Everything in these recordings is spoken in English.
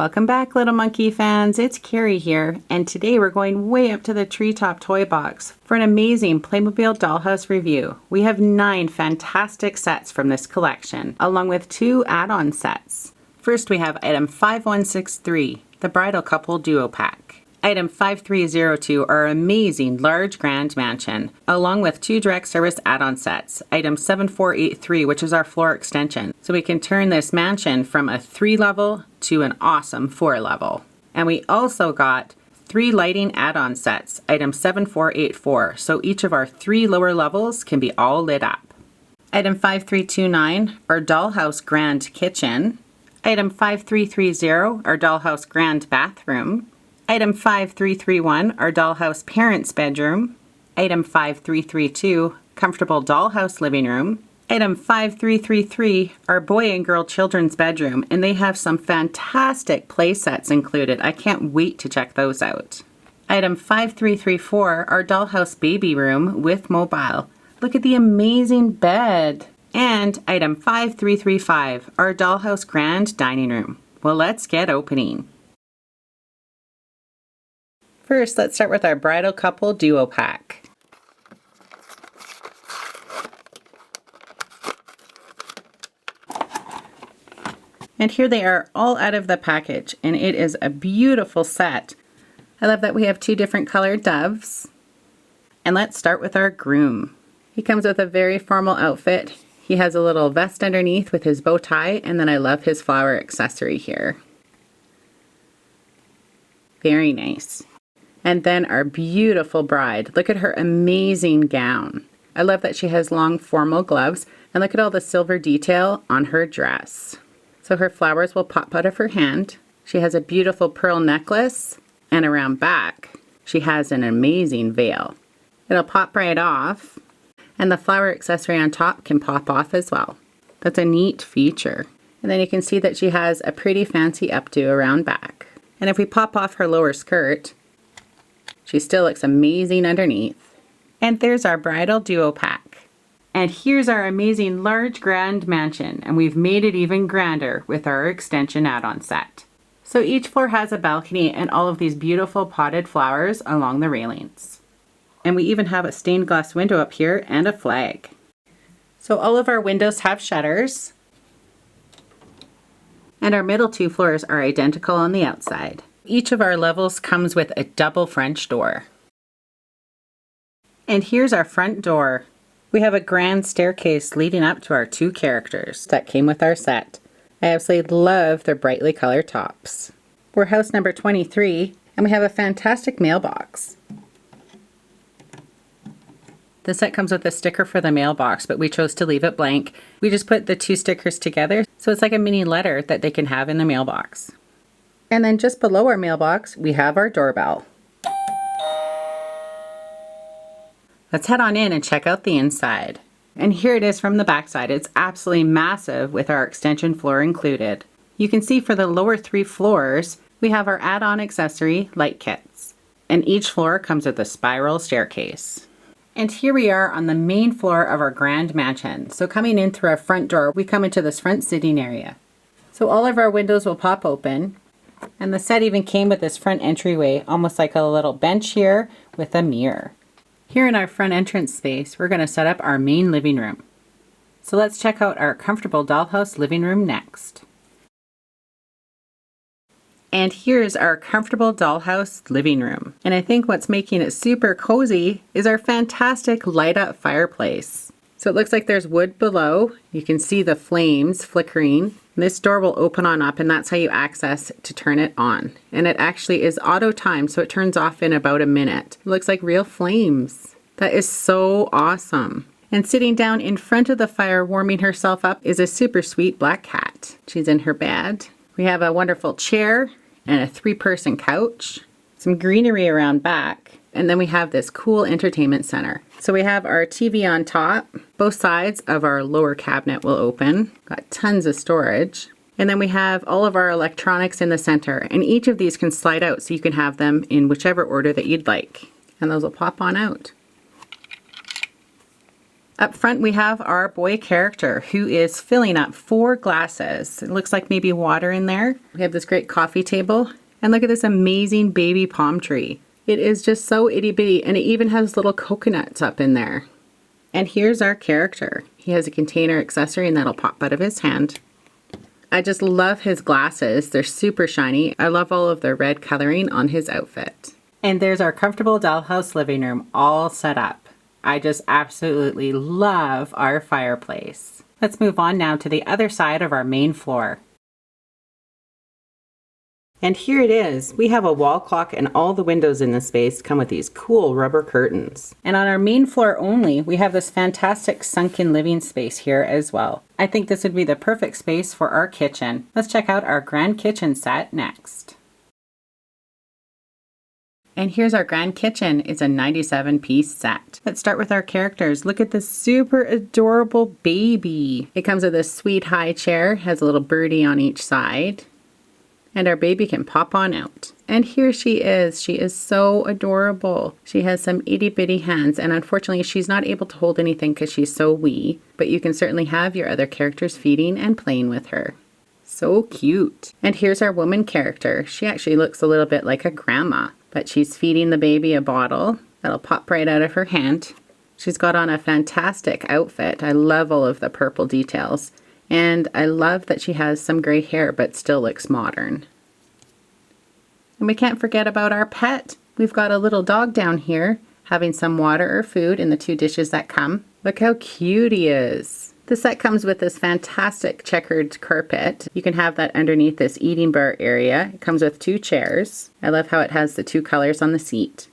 Welcome back, Little Monkey fans. It's Carrie here, and today we're going way up to the treetop toy box for an amazing Playmobil Dollhouse review. We have 9 fantastic sets from this collection, along with 2 add-on sets. First, we have item 5163, the Bridal Couple Duo Pack. Item 5302, our amazing large grand mansion, along with 2 direct service add-on sets. Item 7483, which is our floor extension. So we can turn this mansion from a 3-level to an awesome 4-level. And we also got 3 lighting add-on sets, item 7484. So each of our 3 lower levels can be all lit up. Item 5329, our Dollhouse Grand Kitchen. Item 5330, our Dollhouse Grand Bathroom. Item 5331, our Dollhouse Parents' Bedroom. Item 5332, Comfortable Dollhouse Living Room. Item 5333, our Boy and Girl Children's Bedroom, and they have some fantastic play sets included. I can't wait to check those out. Item 5334, our Dollhouse Baby Room with mobile. Look at the amazing bed. And item 5335, our Dollhouse Grand Dining Room. Well, let's get opening. First, let's start with our Bridal Couple Duo Pack. And here they are all out of the package, and it is a beautiful set. I love that we have 2 different colored doves. And let's start with our groom. He comes with a very formal outfit. He has a little vest underneath with his bow tie, and then I love his flower accessory here. Very nice. And then our beautiful bride. Look at her amazing gown. I love that she has long formal gloves, and look at all the silver detail on her dress. So her flowers will pop out of her hand. She has a beautiful pearl necklace, and around back, she has an amazing veil. It'll pop right off, and the flower accessory on top can pop off as well. That's a neat feature. And then you can see that she has a pretty fancy updo around back. And if we pop off her lower skirt, she still looks amazing underneath. And there's our Bridal Duo Pack. And here's our amazing large grand mansion, and we've made it even grander with our extension add-on set. So each floor has a balcony and all of these beautiful potted flowers along the railings. And we even have a stained glass window up here and a flag. So all of our windows have shutters. And our middle 2 floors are identical on the outside. Each of our levels comes with a double French door. And here's our front door. We have a grand staircase leading up to our 2 characters that came with our set. I absolutely love their brightly colored tops. We're house number 23, and we have a fantastic mailbox. The set comes with a sticker for the mailbox, but we chose to leave it blank. We just put the 2 stickers together, so it's like a mini letter that they can have in the mailbox. And then just below our mailbox, we have our doorbell. Let's head on in and check out the inside. And here it is from the backside. It's absolutely massive with our extension floor included. You can see for the lower 3 floors, we have our add-on accessory light kits. And each floor comes with a spiral staircase. And here we are on the main floor of our grand mansion. So coming in through our front door, we come into this front sitting area. So all of our windows will pop open. And the set even came with this front entryway, almost like a little bench here with a mirror. Here in our front entrance space, we're going to set up our main living room. So let's check out our Comfortable Dollhouse living room next. And here's our Comfortable Dollhouse living room. And I think what's making it super cozy is our fantastic light up fireplace. So it looks like there's wood below. You can see the flames flickering. This door will open on up, and that's how you access to turn it on. And it actually is auto timed, so it turns off in about a minute. It looks like real flames. That is so awesome. And sitting down in front of the fire warming herself up is a super sweet black cat. She's in her bed. We have a wonderful chair and a 3-person couch. Some greenery around back. And then we have this cool entertainment center. So we have our TV on top. Both sides of our lower cabinet will open. Got tons of storage. And then we have all of our electronics in the center. And each of these can slide out so you can have them in whichever order that you'd like. And those will pop on out. Up front, we have our boy character who is filling up 4 glasses. It looks like maybe water in there. We have this great coffee table, and look at this amazing baby palm tree. It is just so itty bitty, and it even has little coconuts up in there. And here's our character. He has a container accessory, and that'll pop out of his hand. I just love his glasses. They're super shiny. I love all of the red coloring on his outfit. And there's our comfortable dollhouse living room all set up. I just absolutely love our fireplace. Let's move on now to the other side of our main floor. And here it is. We have a wall clock, and all the windows in this space come with these cool rubber curtains. And on our main floor only, we have this fantastic sunken living space here as well. I think this would be the perfect space for our kitchen. Let's check out our grand kitchen set next. And here's our grand kitchen. It's a 97-piece set. Let's start with our characters. Look at this super adorable baby. It comes with this sweet high chair, has a little birdie on each side, and our baby can pop on out. And here she is. She is so adorable. She has some itty bitty hands, and unfortunately she's not able to hold anything because she's so wee, but you can certainly have your other characters feeding and playing with her. So cute. And here's our woman character. She actually looks a little bit like a grandma, but she's feeding the baby a bottle that'll pop right out of her hand. She's got on a fantastic outfit. I love all of the purple details. And I love that she has some gray hair but still looks modern. And we can't forget about our pet. We've got a little dog down here having some water or food in the 2 dishes that come. Look how cute he is. The set comes with this fantastic checkered carpet. You can have that underneath this eating bar area. It comes with 2 chairs. I love how it has the 2 colors on the seat.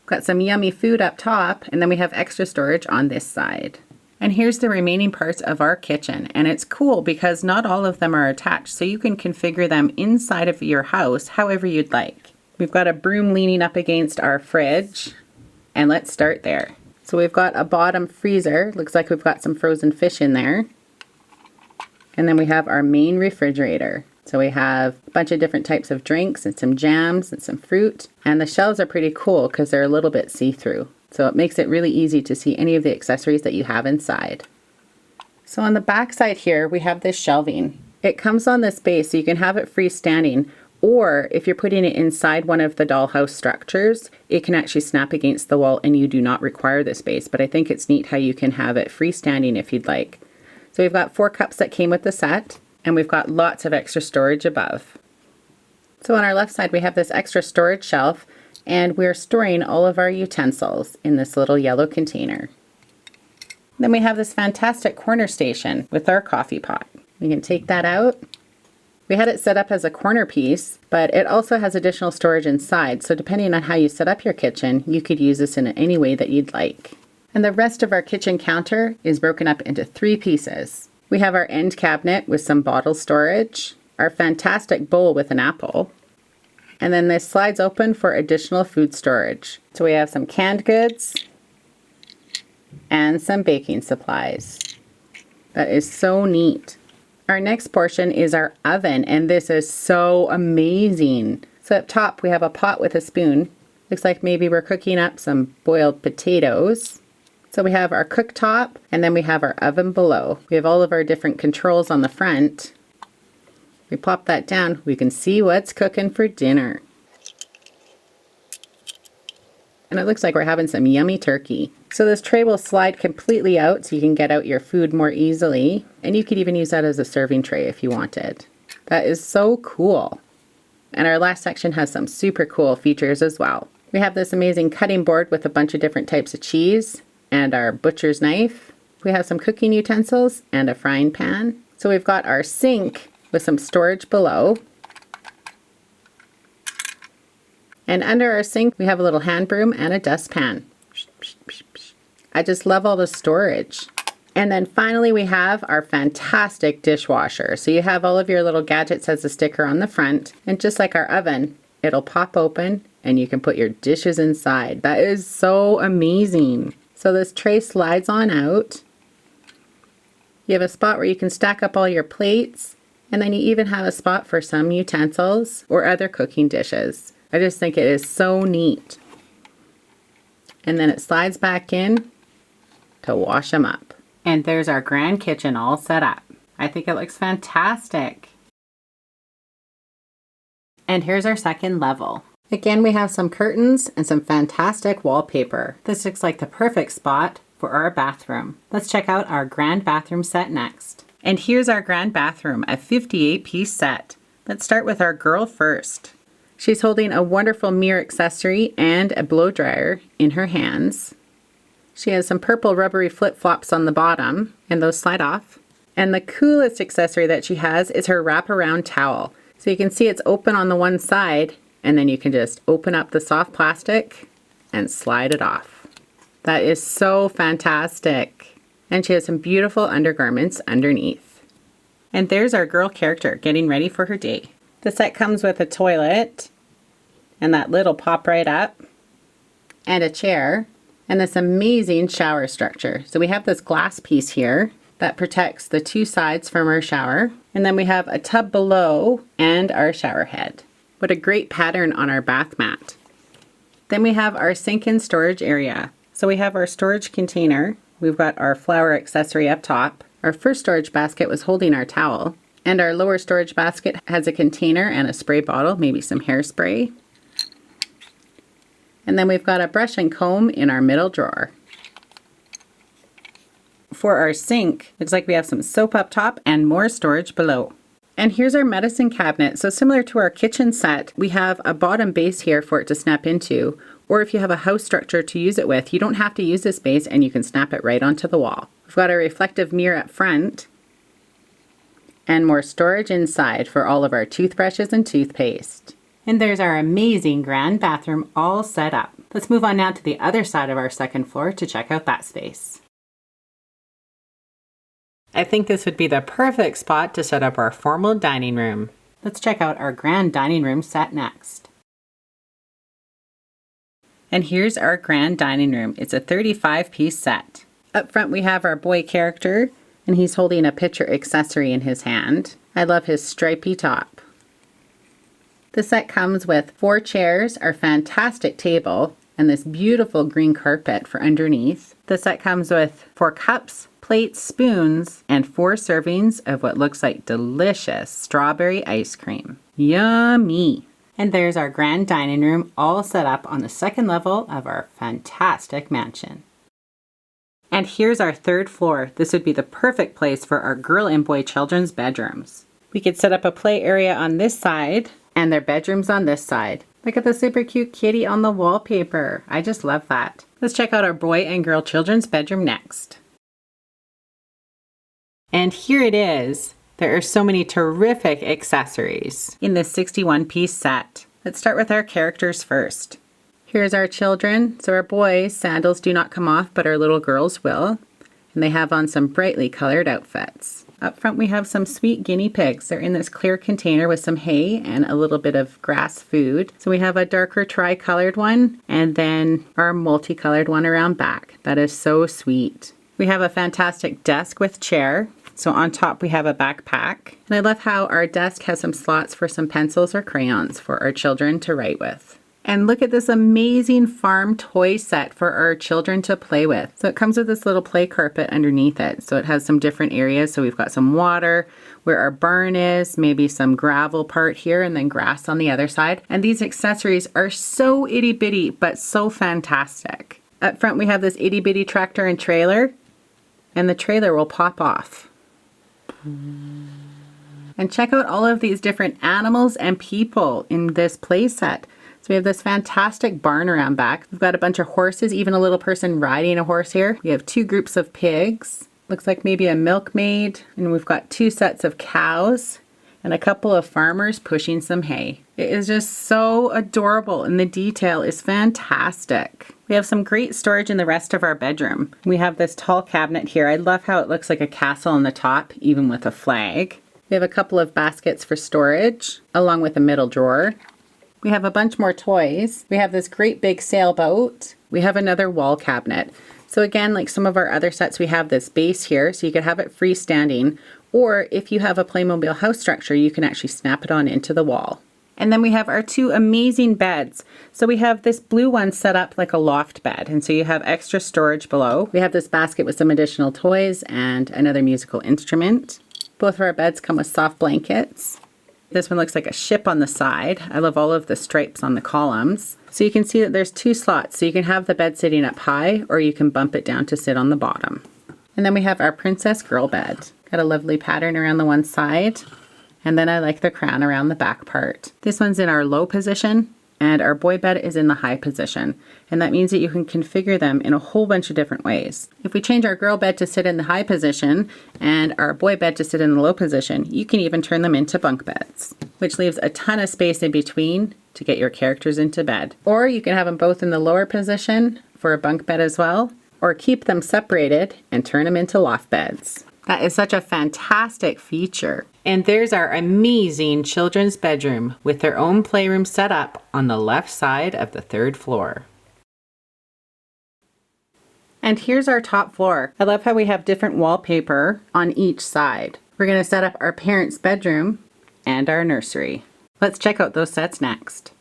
Got some yummy food up top, and then we have extra storage on this side. And here's the remaining parts of our kitchen, and it's cool because not all of them are attached, so you can configure them inside of your house however you'd like. We've got a broom leaning up against our fridge, and let's start there. So we've got a bottom freezer. Looks like we've got some frozen fish in there. And then we have our main refrigerator. So we have a bunch of different types of drinks and some jams and some fruit. And the shelves are pretty cool because they're a little bit see-through. So it makes it really easy to see any of the accessories that you have inside. So on the back side here, we have this shelving. It comes on this base so you can have it freestanding, or if you're putting it inside one of the dollhouse structures, it can actually snap against the wall and you do not require this space. But I think it's neat how you can have it freestanding if you'd like. So we've got 4 cups that came with the set, and we've got lots of extra storage above. So on our left side, we have this extra storage shelf, and we're storing all of our utensils in this little yellow container. Then we have this fantastic corner station with our coffee pot. We can take that out. We had it set up as a corner piece, but it also has additional storage inside, so depending on how you set up your kitchen, you could use this in any way that you'd like. And the rest of our kitchen counter is broken up into 3 pieces. We have our end cabinet with some bottle storage, our fantastic bowl with an apple, and then this slides open for additional food storage. So we have some canned goods and some baking supplies. That is so neat. Our next portion is our oven, and this is so amazing. So up top we have a pot with a spoon. Looks like maybe we're cooking up some boiled potatoes. So we have our cooktop, and then we have our oven below. We have all of our different controls on the front. We plop that down, we can see what's cooking for dinner. And it looks like we're having some yummy turkey. So this tray will slide completely out so you can get out your food more easily. And you could even use that as a serving tray if you wanted. That is so cool. And our last section has some super cool features as well. We have this amazing cutting board with a bunch of different types of cheese and our butcher's knife. We have some cooking utensils and a frying pan. So we've got our sink with some storage below. And under our sink, we have a little hand broom and a dustpan. I just love all the storage. And then finally, we have our fantastic dishwasher. So you have all of your little gadgets as a sticker on the front. And just like our oven, it'll pop open and you can put your dishes inside. That is so amazing. So this tray slides on out. You have a spot where you can stack up all your plates. And then you even have a spot for some utensils or other cooking dishes. I just think it is so neat. And then it slides back in. to wash them up. And there's our grand kitchen all set up. I think it looks fantastic. And here's our second level. Again, we have some curtains and some fantastic wallpaper. This looks like the perfect spot for our bathroom. Let's check out our grand bathroom set next. And here's our grand bathroom, a 58-piece set. Let's start with our girl first. She's holding a wonderful mirror accessory and a blow dryer in her hands. She has some purple rubbery flip-flops on the bottom, and those slide off. And the coolest accessory that she has is her wraparound towel. So you can see it's open on the one side, and then you can just open up the soft plastic and slide it off. That is so fantastic. And she has some beautiful undergarments underneath. And there's our girl character getting ready for her day. The set comes with a toilet, and that lid will pop right up, and a chair, and this amazing shower structure. So we have this glass piece here that protects the two sides from our shower. And then we have a tub below and our shower head. What a great pattern on our bath mat. Then we have our sink and storage area. So we have our storage container. We've got our flower accessory up top. Our first storage basket was holding our towel. And our lower storage basket has a container and a spray bottle, maybe some hairspray. And then we've got a brush and comb in our middle drawer. For our sink, looks like we have some soap up top and more storage below. And here's our medicine cabinet. So similar to our kitchen set, we have a bottom base here for it to snap into, or if you have a house structure to use it with, you don't have to use this base and you can snap it right onto the wall. We've got a reflective mirror up front and more storage inside for all of our toothbrushes and toothpaste. And there's our amazing grand bathroom all set up. Let's move on now to the other side of our second floor to check out that space. I think this would be the perfect spot to set up our formal dining room. Let's check out our grand dining room set next. And here's our grand dining room. It's a 35-piece set. Up front we have our boy character, and he's holding a picture accessory in his hand. I love his stripy top. The set comes with 4 chairs, our fantastic table, and this beautiful green carpet for underneath. The set comes with 4 cups, plates, spoons, and 4 servings of what looks like delicious strawberry ice cream. Yummy! And there's our grand dining room all set up on the second level of our fantastic mansion. And here's our third floor. This would be the perfect place for our girl and boy children's bedrooms. We could set up a play area on this side and their bedrooms on this side. Look at the super cute kitty on the wallpaper. I just love that. Let's check out our boy and girl children's bedroom next. And here it is. There are so many terrific accessories in this 61-piece set. Let's start with our characters first. Here's our children. So our boys' sandals do not come off, but our little girls will. And they have on some brightly colored outfits. Up front we have some sweet guinea pigs. They're in this clear container with some hay and a little bit of grass food. So we have a darker tri-colored one and then our multicolored one around back. That is so sweet. We have a fantastic desk with chair. So on top we have a backpack. And I love how our desk has some slots for some pencils or crayons for our children to write with. And look at this amazing farm toy set for our children to play with. So it comes with this little play carpet underneath it. So it has some different areas. So we've got some water where our barn is, maybe some gravel part here, and then grass on the other side. And these accessories are so itty bitty, but so fantastic. Up front we have this itty bitty tractor and trailer, and the trailer will pop off. And check out all of these different animals and people in this play set. So we have this fantastic barn around back. We've got a bunch of horses, even a little person riding a horse here. We have 2 groups of pigs. Looks like maybe a milkmaid. And we've got 2 sets of cows and a couple of farmers pushing some hay. It is just so adorable and the detail is fantastic. We have some great storage in the rest of our bedroom. We have this tall cabinet here. I love how it looks like a castle on the top, even with a flag. We have a couple of baskets for storage, along with a middle drawer. We have a bunch more toys. We have this great big sailboat. We have another wall cabinet. So again, like some of our other sets, we have this base here, so you could have it freestanding. Or if you have a Playmobil house structure, you can actually snap it on into the wall. And then we have our two amazing beds. So we have this blue one set up like a loft bed, and so you have extra storage below. We have this basket with some additional toys and another musical instrument. Both of our beds come with soft blankets. This one looks like a ship on the side. I love all of the stripes on the columns. So you can see that there's two slots, so you can have the bed sitting up high or you can bump it down to sit on the bottom. And then we have our princess girl bed. Got a lovely pattern around the one side. And then I like the crown around the back part. This one's in our low position and our boy bed is in the high position. And that means that you can configure them in a whole bunch of different ways. If we change our girl bed to sit in the high position and our boy bed to sit in the low position, you can even turn them into bunk beds, which leaves a ton of space in between to get your characters into bed. Or you can have them both in the lower position for a bunk bed as well, or keep them separated and turn them into loft beds. That is such a fantastic feature. And there's our amazing children's bedroom with their own playroom set up on the left side of the 3rd floor. And here's our top floor. I love how we have different wallpaper on each side. We're going to set up our parents' bedroom and our nursery. Let's check out those sets next.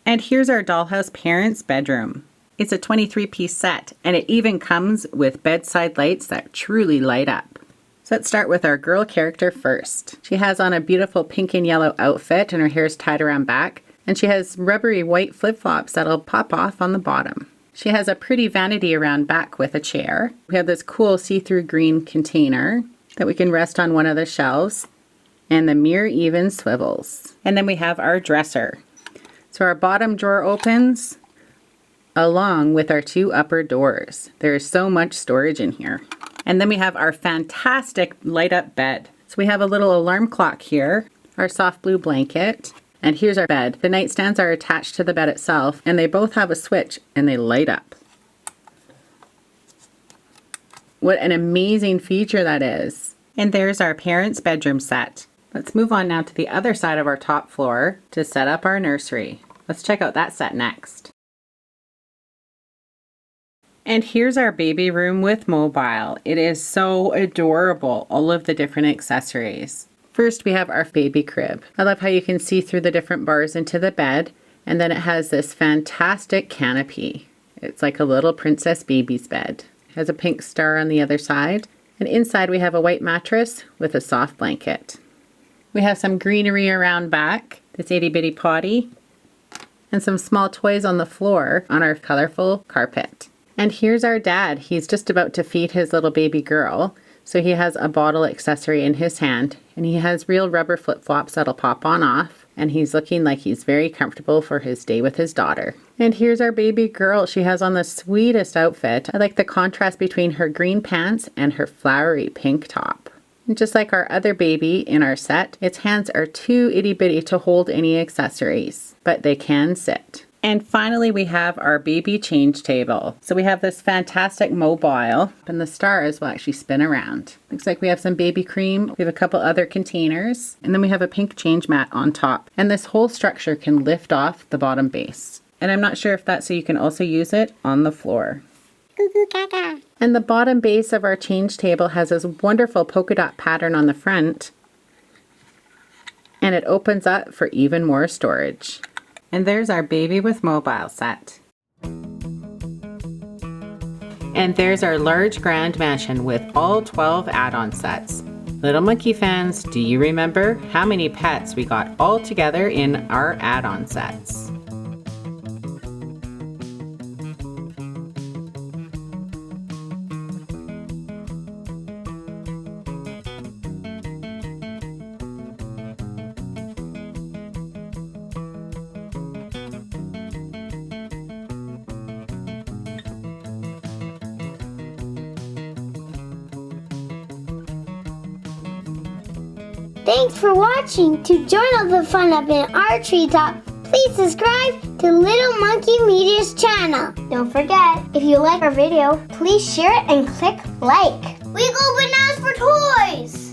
And here's our dollhouse parents' bedroom. It's a 23-piece set, and it even comes with bedside lights that truly light up. So let's start with our girl character first. She has on a beautiful pink and yellow outfit, and her hair is tied around back, and she has rubbery white flip-flops that'll pop off on the bottom. She has a pretty vanity around back with a chair. We have this cool see-through green container that we can rest on one of the shelves, and the mirror even swivels. And then we have our dresser. So our bottom drawer opens along with our two upper doors. There is so much storage in here. And then we have our fantastic light up bed. So we have a little alarm clock here, our soft blue blanket, and here's our bed. The nightstands are attached to the bed itself, and they both have a switch and they light up. What an amazing feature that is. And there's our parents' bedroom set. Let's move on now to the other side of our top floor to set up our nursery. Let's check out that set next. And here's our baby room with mobile. It is so adorable, all of the different accessories. First, we have our baby crib. I love how you can see through the different bars into the bed, and then it has this fantastic canopy. It's like a little princess baby's bed. It has a pink star on the other side, and inside we have a white mattress with a soft blanket. We have some greenery around back, this itty bitty potty, and some small toys on the floor on our colorful carpet. And here's our dad. He's just about to feed his little baby girl. So he has a bottle accessory in his hand, and he has real rubber flip-flops that'll pop on off. And he's looking like he's very comfortable for his day with his daughter. And here's our baby girl. She has on the sweetest outfit. I like the contrast between her green pants and her flowery pink top. And just like our other baby in our set, its hands are too itty bitty to hold any accessories, but they can sit. And finally, we have our baby change table. So we have this fantastic mobile, and the stars will actually spin around. Looks like we have some baby cream. We have a couple other containers, and then we have a pink change mat on top. And this whole structure can lift off the bottom base. And I'm not sure if that's so you can also use it on the floor. And the bottom base of our change table has this wonderful polka dot pattern on the front, and it opens up for even more storage. And there's our baby with mobile set. And there's our large grand mansion with all 12 add-on sets. Little Monkey fans, do you remember how many pets we got all together in our add-on sets? Thanks for watching. To join all the fun up in our treetop, please subscribe to Little Monkey Media's channel. Don't forget, if you like our video, please share it and click like. We go bananas for toys!